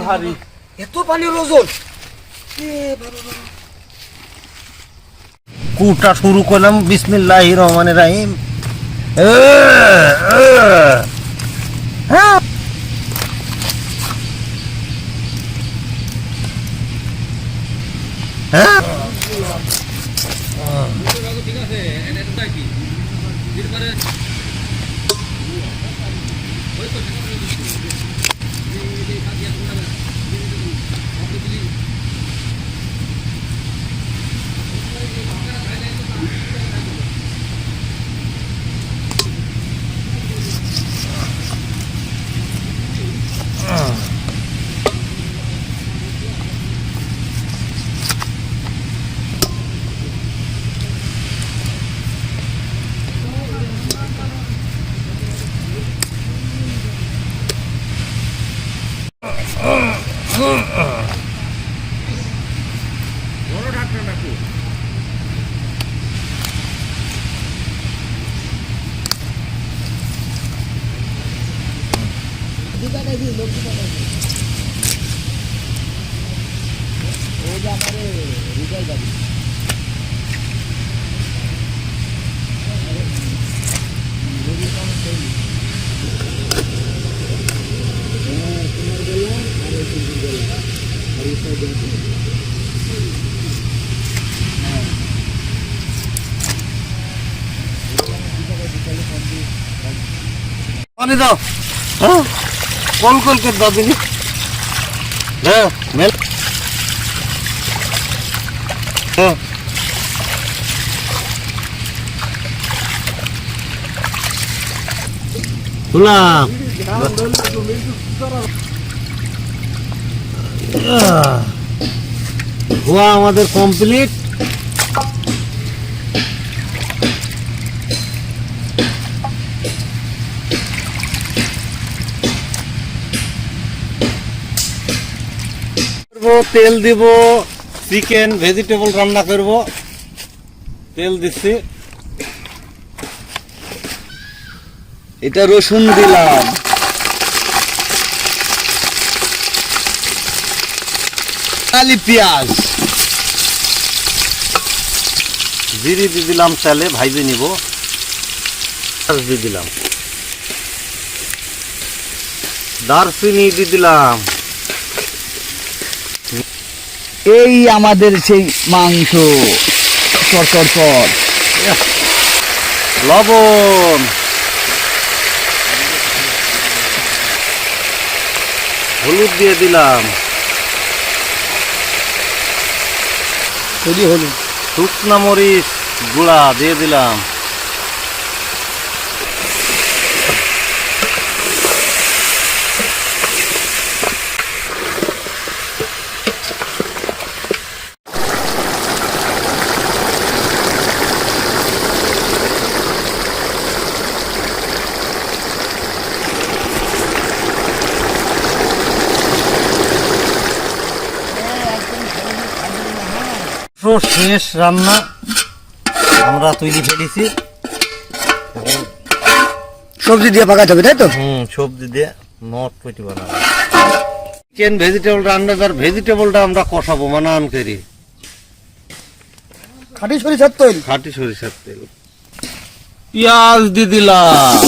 ভারী এত পানির ওজন কুটা শুরু করলাম বিসমিল্লাহির রহমানির রহিম। পানি দাও, হ্যাঁ কল কল করে দাও দিনি। হ্যাঁ মেল হ্যাঁ তুলাম ধোয়া আমাদের কমপ্লিট। তেল দিব, চিকেন ভেজিটেবল রান্না করব। তেল দিচ্ছি, এটা রসুন দিলাম, কালি পেঁয়াজ, জিরে দিয়ে দিলাম, তেলে ভাইজে নিব, দিয়ে দিলাম, দারচিনি দিয়ে দিলাম। এই আমাদের সেই মাংস চর লবণ, হলুদ দিয়ে দিলাম, শুকনা মরিচ গুঁড়া দিয়ে দিলাম, শেষ রান্না আমরা তৈরি ফেলেছি। সবজি দিয়ে পাকাতে হবে, তাই তো? সবজি দিয়ে নট পেটি বানাবো। চিকেন ভেজিটেবল রান্নার ভেজিটেবলটা আমরা কষাবো মানান করি। খাঁটি সরিষার তেল, খাঁটি সরিষার তেল, পেঁয়াজ দিয়ে দিলাম,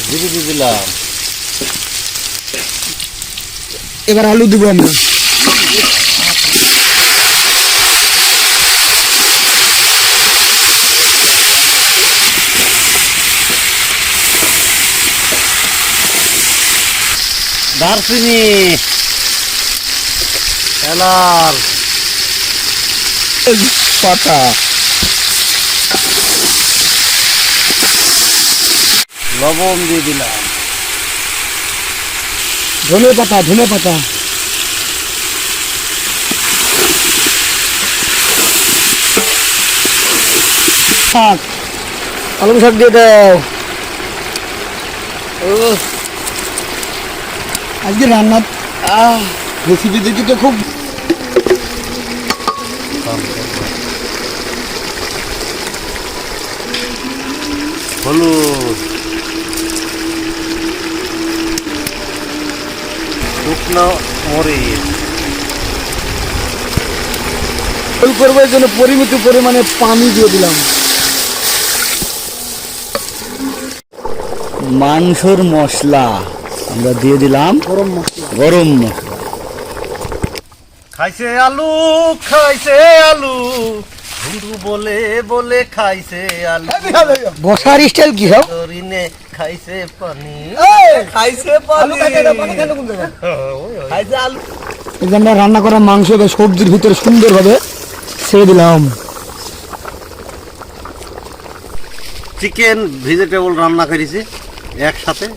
জিরে দিয়ে দিলাম, এবার আলু দিব আমরা। দারচিনি, এলাচ, পাতা, লবণ দিয়ে দিলাম, ধনে পাতা শাক, আলু শাক দিয়ে দাও। আজকে রান্না রেসিপি দেখি তো খুব হলুদ, শুকনো মরিচ, ঝোল করবো এই জন্য পরিমিত পরিমাণে পানি দিয়ে দিলাম। মাংসর মশলা আমরা দিয়ে দিলাম, গরম মশলা। খাইছে আলু, খাইছে আলু, ঝুড়ু বলে বলে খাইছে আলু, বসার স্টাইল কি সব? দরিনে খাইছে পানি, খাইছে পানি, খাইছে আলু। এই যে আমরা রান্না করা মাংস বা সবজির ভিতরে সুন্দরভাবে ছেড়ে দিলাম। চিকেন ভেজিটেবল রান্না করেছি একসাথে।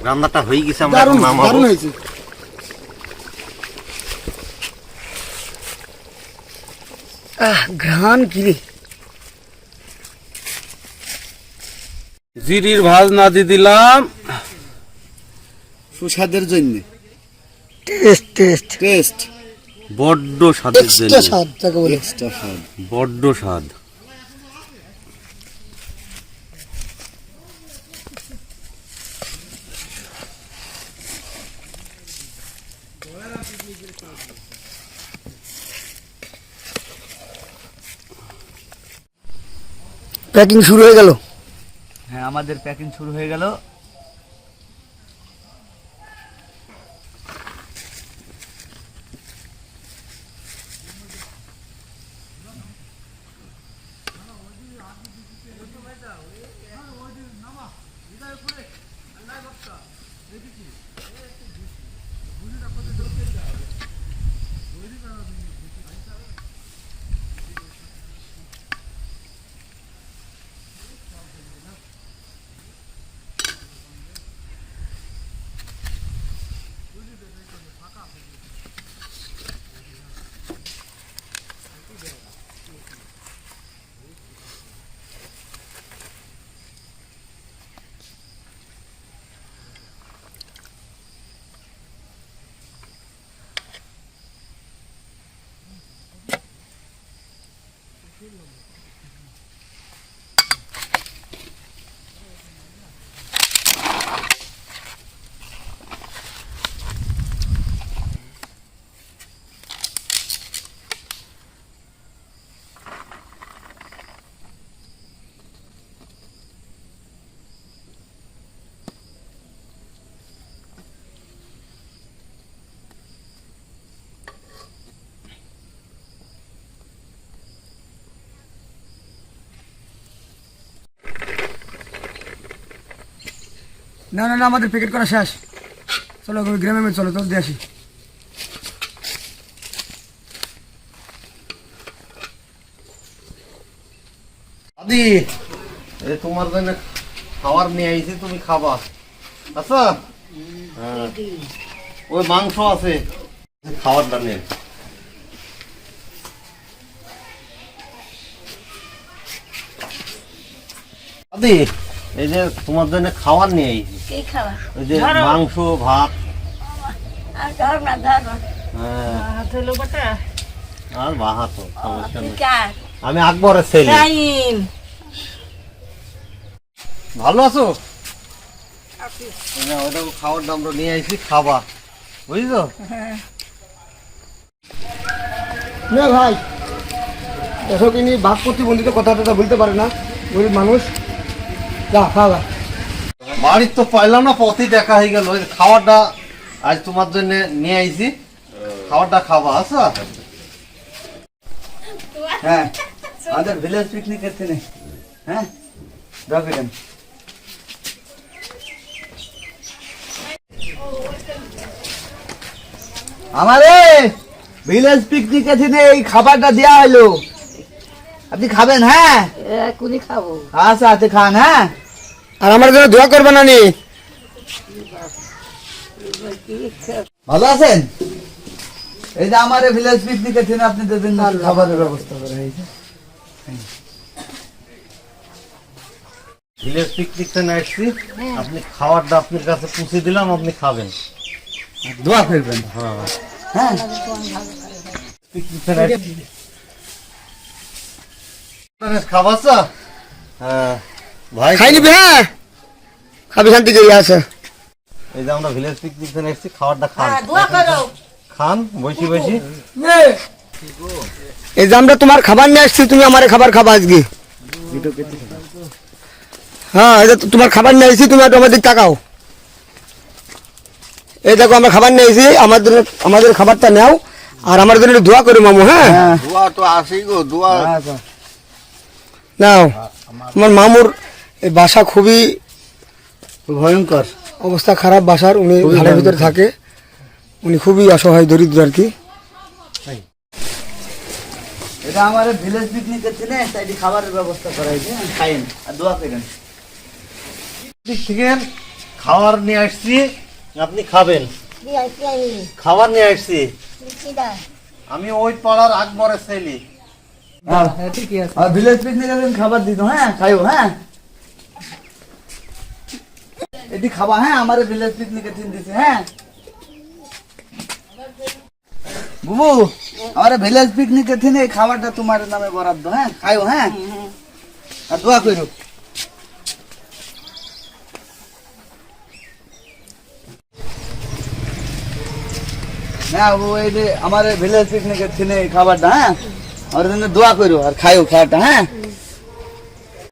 রান্নাটা হয়ে গেছে, আমরা এখন নামাবো। ঘ্রাণ কি রে! জিরির ভাজ না দিয়ে দিলাম সুস্বাদের জন্য, টেস্ট বড্ড স্বাদের জন্য, এক্সট্রা স্বাদ যাকে বলে, এক্সট্রা স্বাদ, বড্ড স্বাদ। প্যাকিং শুরু হয়ে গেল। হ্যাঁ, আমাদের প্যাকিং শুরু হয়ে গেল। না না না, আমাদের প্যাকেট করা শেষ। চলো গ্রামে চলো, তো দিয়ে আসি। দাদি, এই তোমার জন্য খাবার নিয়ে আইছি, তুমি খাবা। আচ্ছা, হ্যাঁ, ওই মাংস আছে, খাবারটা নিয়ে। দাদি, এই যে তোমার জন্য খাবার নিয়ে আইছি, কি খাওয়া? ওই যে মাংস, ভাত, আর ধর না, ধর না। হ্যাঁ, হাত হলো বটা। আর ভাত, সমস্যা তুই নেই। কার? আমি আকবরের ছেলে। রাইম। ভালো আছো? না, ওটা খাবারটা আমরা নিয়ে আইছি, খাবা, বুঝছো? না ভাই, এসব নিয়ে ভাগ প্রতিবন্ধিত কথা বলতে পারে না, গরিব মানুষ। যা খাওয়া। বাড়ির তো পাইলাম না, পথই দেখা হয়ে গেল। ওই খাবারটা আজ তোমার জন্য নিয়ে আইছি, খাবারটা খাবা। আচ্ছা, হ্যাঁ, আমাদের ভিলেজ পিকনিক করতে নেই। হ্যাঁ, রাখবেন। আমারে ভিলেজ পিকনিক আছে, এই খাবারটা দেওয়া হলো, আপনি খাবেন? হ্যাঁ, কুলি খাবো। আচ্ছা আচ্ছা, খান। হ্যাঁ, আর আমার জন্য দোয়া করবে না নি? ভালো আছেন? এই যে আমার ভিলেজ পিকনিক আছে, আপনাদের জন্য খাবারের ব্যবস্থা করা হয়েছে। ভিলেজ পিকনিকতে নিয়ে আসছি, আপনি খাবারটা আপনার কাছে পৌঁছে দিলাম, আপনি খাবেন, দোয়া করবেন। হ্যাঁ। হ্যাঁ, পিকনিকতে নিয়ে আসছি। খাবা? হ্যাঁ, ভাই খাই নিবি হ্যাঁ খাবি শান্তি করে আছে এই যে আমরা ভিলেজ পিকনিক থেকে এসেছি, খাবারটা খান, দোয়া করো খান বসি বসি। এই যে আমরা তোমার খাবার নিয়ে আসছি, তুমি আমার খাবার খাবা আজকে। হ্যাঁ এই যে তোমার খাবার নিয়ে আসছি, তুমি একটু আমাদের তাকাও। এই দেখো আমরা খাবার নিয়ে এসেছি, আমাদের খাবারটা নাও আর আমার জন্য একটু দোয়া করো মামু। হ্যাঁ দোয়া তো আসেই গো, দোয়া। নাও। আমার মামুর এই বাসা খুবই ভয়ঙ্কর অবস্থা খারাপ বাসার, উনি ঘরের ভিতরে থাকে, উনি খুবই অসহায় দরিদ্র আর কি। এটা আমার ভিলেজ পিকনিকের দিনে তাই খাবারের ব্যবস্থা করা হয়েছে, খাইন আর দোয়া করেন। দিক থেকে খাবার নিয়ে আসছি, আপনি খাবেন। বিয়াই বিয়াই খাবার নিয়ে আসছি, সিদা আমি ওই পাড়ার আকবরের ছেলে। আর ভিলেজ পিকনিকের দিন খাবার দিত, হ্যাঁ খাইও। হ্যাঁ এটি খাবা, হ্যাঁ আমার ভিলেজ পিকনিকের দিন দিছে। হ্যাঁ বুবু, আমার ভিলেজ পিকনিকের দিনে এই খাবারটা তোমার নামে বরাদ্দ। হ্যাঁ খাইও, হ্যাঁ আর দোয়া করো। হ্যাঁ ও এই যে আমার ভিলেজ পিকনিকের দিনে এই খাবারটা, হ্যাঁ আমার জন্য দোয়া করো আর খাইও খাবারটা। হ্যাঁ